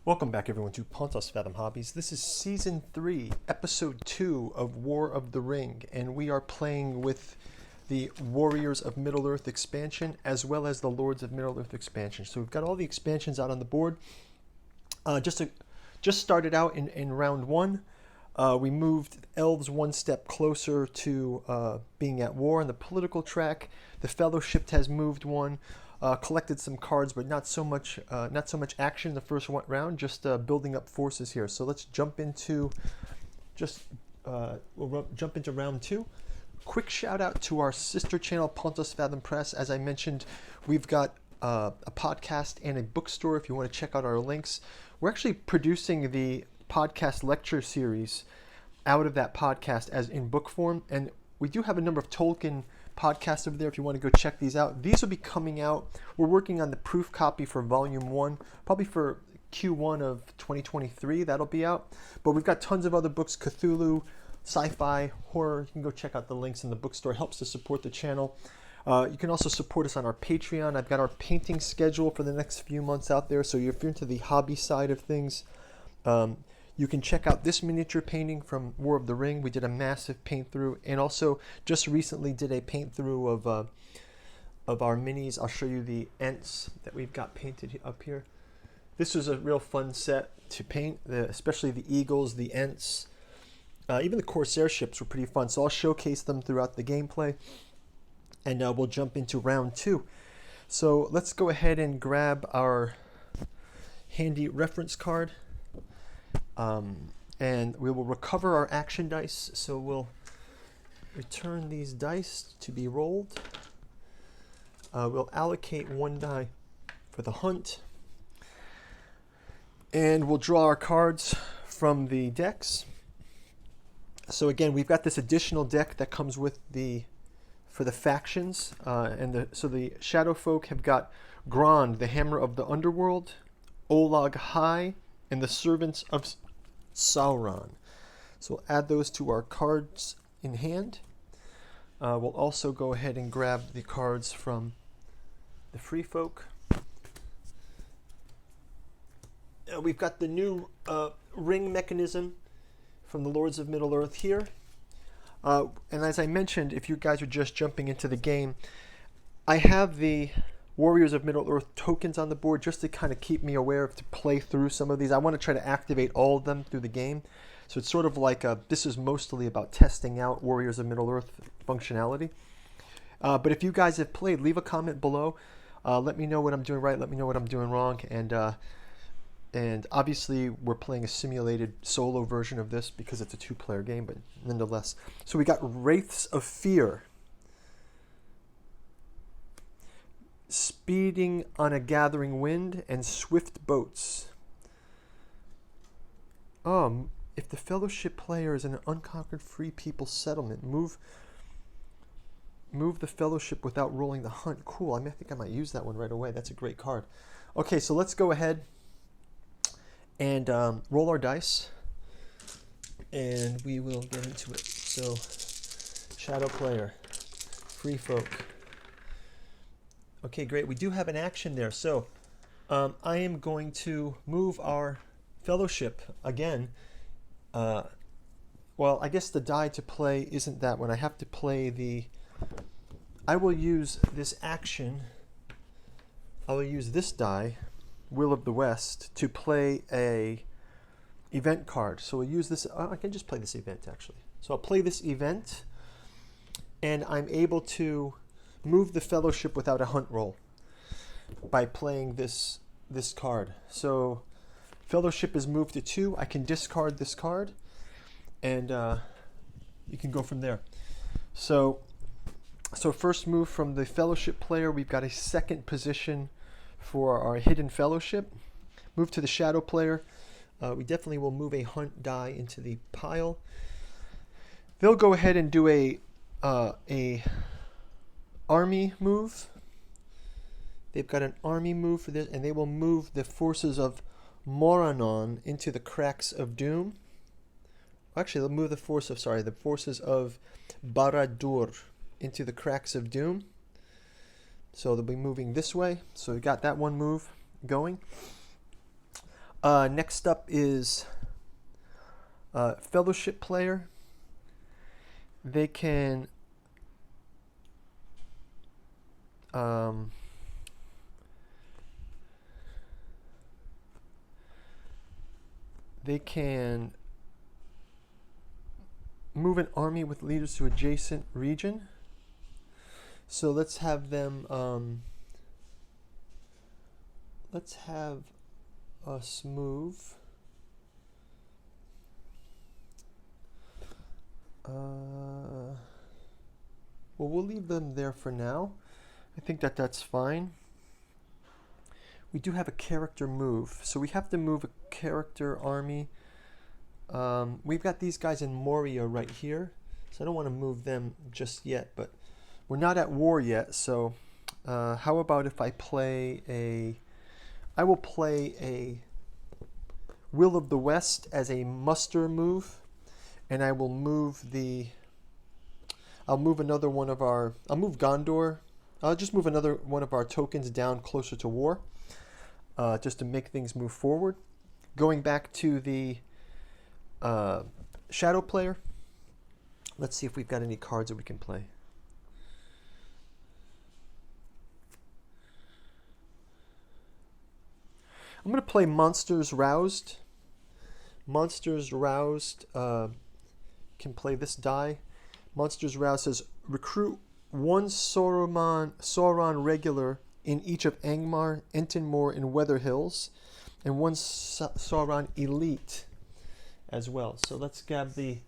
Welcome back everyone to Pontos Fathom Hobbies. This is Season 3, Episode 2 of War of the Ring, and we are playing with the Warriors of Middle-earth expansion as well as the Lords of Middle-earth expansion. So we've got all the expansions out on the board. Just started out in round 1. We moved elves one step closer to being at war on the political track. The Fellowship has moved one. Collected some cards, but not so much action in the first round. Just building up forces here. So let's jump into jump into round 2. Quick shout out to our sister channel, Pontos Fathom Press. As I mentioned, we've got a podcast and a bookstore. If you want to check out our links, we're actually producing the podcast lecture series out of that podcast as in book form, and we do have a number of Tolkien podcasts over there if you want to go check these out. These will be coming out. We're working on the proof copy for volume 1, probably for Q1 of 2023. That'll be out. But we've got tons of other books, Cthulhu, sci-fi, horror. You can go check out the links in the bookstore. It helps to support the channel. You can also support us on our Patreon. I've got our painting schedule for the next few months out there. So if you're into the hobby side of things, you can check out this miniature painting from War of the Ring. We did a massive paint through, and also just recently did a paint through of our minis. I'll show you the Ents that we've got painted up here. This was a real fun set to paint, especially the Eagles, the Ents. Even the Corsair ships were pretty fun, so I'll showcase them throughout the gameplay. And we'll jump into round 2. So let's go ahead and grab our handy reference card. And we will recover our action dice. So we'll return these dice to be rolled. We'll allocate 1 die for the hunt. And we'll draw our cards from the decks. So again, we've got this additional deck that comes with for the factions. So the Shadow Folk have got Grond, the Hammer of the Underworld, Olag High, and the Servants of Sauron. So we'll add those to our cards in hand. We'll also go ahead and grab the cards from the Free Folk. We've got the new ring mechanism from the Lords of Middle-earth here. And as I mentioned, if you guys are just jumping into the game, I have the Warriors of Middle-earth tokens on the board just to kind of keep me aware of to play through some of these. I want to try to activate all of them through the game. So it's sort of like this is mostly about testing out Warriors of Middle-earth functionality. But if you guys have played, leave a comment below. Let me know what I'm doing right. Let me know what I'm doing wrong. And obviously we're playing a simulated solo version of this because it's a 2-player game, but nonetheless. So we got Wraiths of Fear. Speeding on a Gathering Wind, and Swift Boats. If the Fellowship player is in an unconquered free people settlement, move the Fellowship without rolling the hunt. Cool. I think I might use that one right away. That's a great card. Okay, so let's go ahead and roll our dice, and we will get into it. So, Shadow player, Free Folk. Okay, great. We do have an action there. So I am going to move our Fellowship again. Well, I guess the die to play isn't that one. I have to play I will use this action. I will use this die, Will of the West, to play a event card. So we'll use this. I can just play this event, actually. So I'll play this event, and I'm able to move the Fellowship without a hunt roll by playing this card. So Fellowship is moved to 2. I can discard this card, and you can go from there. So first move from the Fellowship player, we've got a second position for our Hidden Fellowship. Move to the Shadow player. We definitely will move a hunt die into the pile. They'll go ahead and do a army move. They've got an army move for this, and they will move the forces of Moranon into the Cracks of Doom. Actually, they'll move the forces of Barad-dûr into the Cracks of Doom. So they'll be moving this way. So we got that one move going. Next up is Fellowship player. They can move an army with leaders to adjacent region. So let's have them. Let's have us move. Well, we'll leave them there for now. I think that's fine. We do have a character move, so we have to move a character army. We've got these guys in Moria right here, so I don't want to move them just yet, but we're not at war yet, so how about if I will play a Will of the West as a muster move, and I will move I'll move Gondor. I'll just move another one of our tokens down closer to war, just to make things move forward. Going back to the shadow player, let's see if we've got any cards that we can play. I'm going to play Monsters Roused. Monsters Roused can play this die. Monsters Roused says recruit one Sauron regular in each of Angmar, Entenmoor, and Weather Hills, and one Sauron elite as well. So let's grab the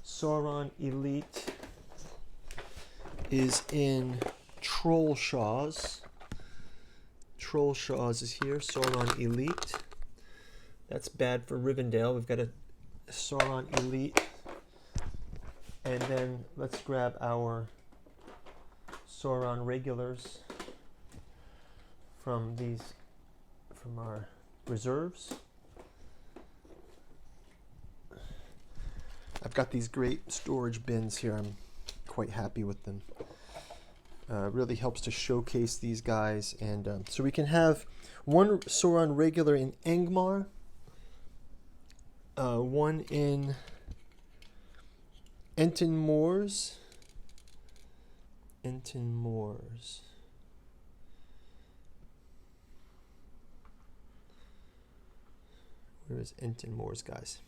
Sauron elite. Is in Trollshaws. Trollshaws is here. Sauron elite. That's bad for Rivendell. We've got a Sauron elite. And then let's grab our Sauron regulars from our reserves. I've got these great storage bins here. I'm quite happy with them. Really helps to showcase these guys, and so we can have one Sauron regular in Angmar, one in Entenmoors. Where is Entenmoors, guys?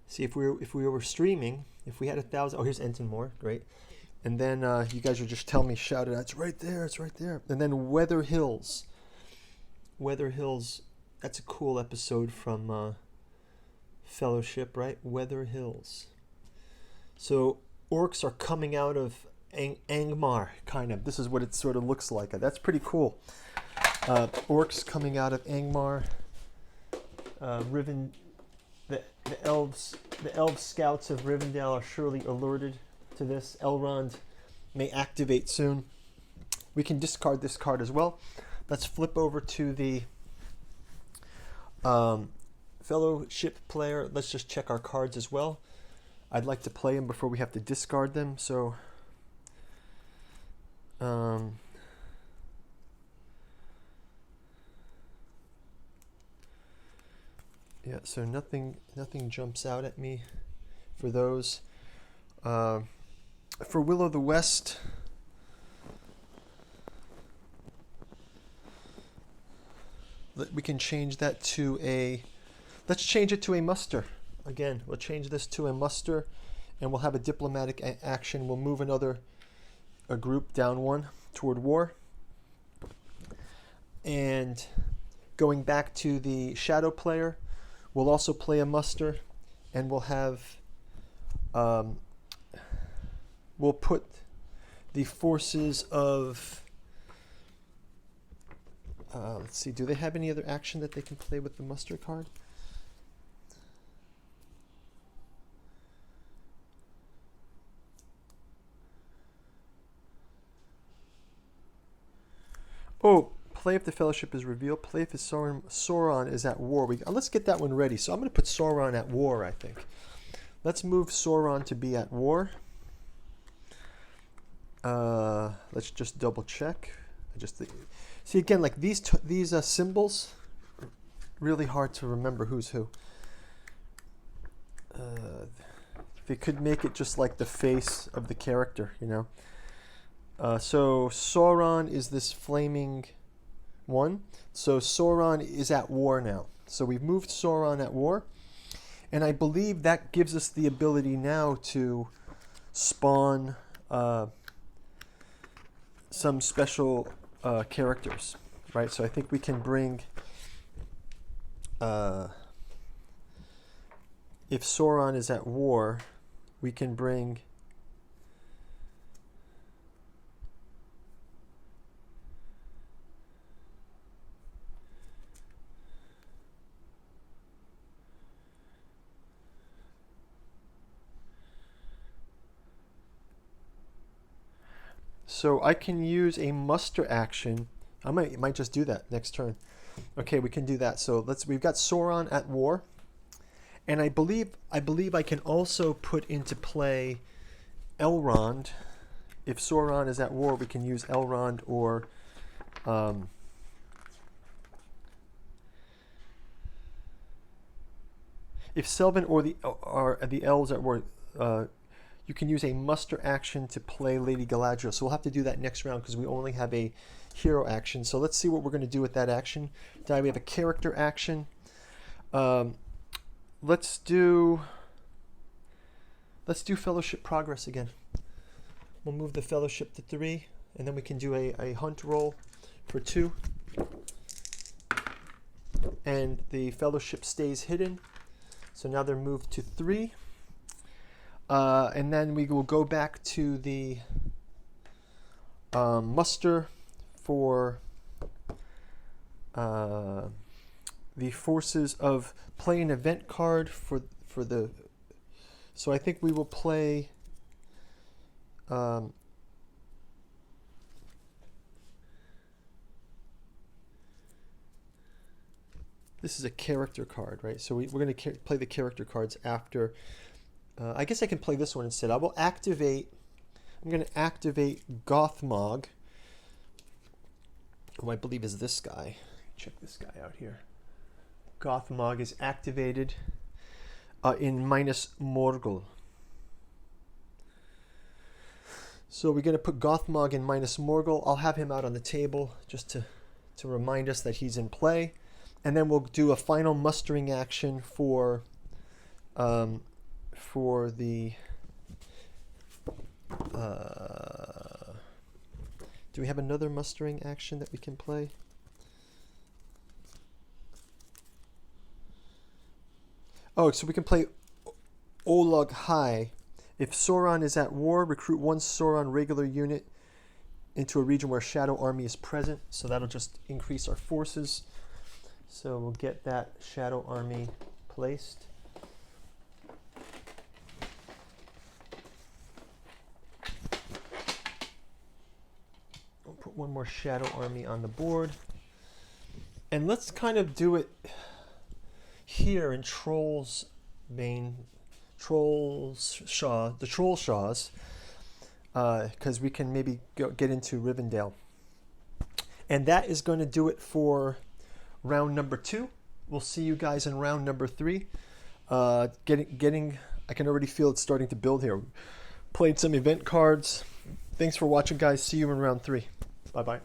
See, if we were streaming, if we had 1,000. Oh, here's Entenmoor, great. And then you guys would just tell me, shout it out, it's right there, it's right there. And then Weather Hills. Weather Hills, that's a cool episode from Fellowship, right? Weather Hills. So orcs are coming out of Angmar, kind of. This is what it sort of looks like. That's pretty cool. Orcs coming out of Angmar. The elf scouts of Rivendell are surely alerted to this. Elrond may activate soon. We can discard this card as well. Let's flip over to the Fellowship player. Let's just check our cards as well. I'd like to play them before we have to discard them. So yeah, so nothing jumps out at me for those. For Will of the West, we can change that to let's change it to a muster. Again, we'll change this to a muster, and we'll have a diplomatic action. We'll move a group down one toward war. And going back to the shadow player, we'll also play a muster, and we'll have we'll put the forces of let's see, do they have any other action that they can play with the muster card? Oh, play if the Fellowship is revealed. Play if Sauron is at war. Let's get that one ready. So I'm going to put Sauron at war, I think. Let's move Sauron to be at war. Let's just double check. See again, like these symbols. really hard to remember who's who. They could make it just like the face of the character, you know. So Sauron is this flaming one. So Sauron is at war now. So we've moved Sauron at war. And I believe that gives us the ability now to spawn some special characters, right? So I think we can bring, if Sauron is at war, we can bring so I can use a muster action. I might just do that next turn. Okay, we can do that. So we've got Sauron at war. And I believe I can also put into play Elrond. If Sauron is at war, we can use Elrond or if Selvin or the elves at war, you can use a muster action to play Lady Galadriel. So we'll have to do that next round because we only have a hero action. So let's see what we're going to do with that action. Now we have a character action. Let's do Fellowship Progress again. We'll move the Fellowship to 3, and then we can do a hunt roll for 2. And the Fellowship stays hidden. So now they're moved to 3. And then we will go back to the muster for the forces of play an event card for the. So I think we will play. This is a character card, right? So we're going to play the character cards after. I guess I can play this one instead. I will activate. I'm going to activate Gothmog, who I believe is this guy. Check this guy out here. Gothmog is activated in minus Morgul. So we're going to put Gothmog in minus Morgul. I'll have him out on the table just to remind us that he's in play. And then we'll do a final mustering action for the... do we have another mustering action that we can play? Oh, so we can play Olog High. If Sauron is at war, recruit one Sauron regular unit into a region where Shadow Army is present. So that'll just increase our forces. So we'll get that Shadow Army placed. We'll put one more Shadow Army on the board. And let's kind of do it here in Troll's Bane, the Troll Shaws, because we can maybe get into Rivendell. And that is going to do it for round number 2. We'll see you guys in round number 3. I can already feel it starting to build here. Played some event cards. Thanks for watching, guys. See you in round 3. Bye-bye.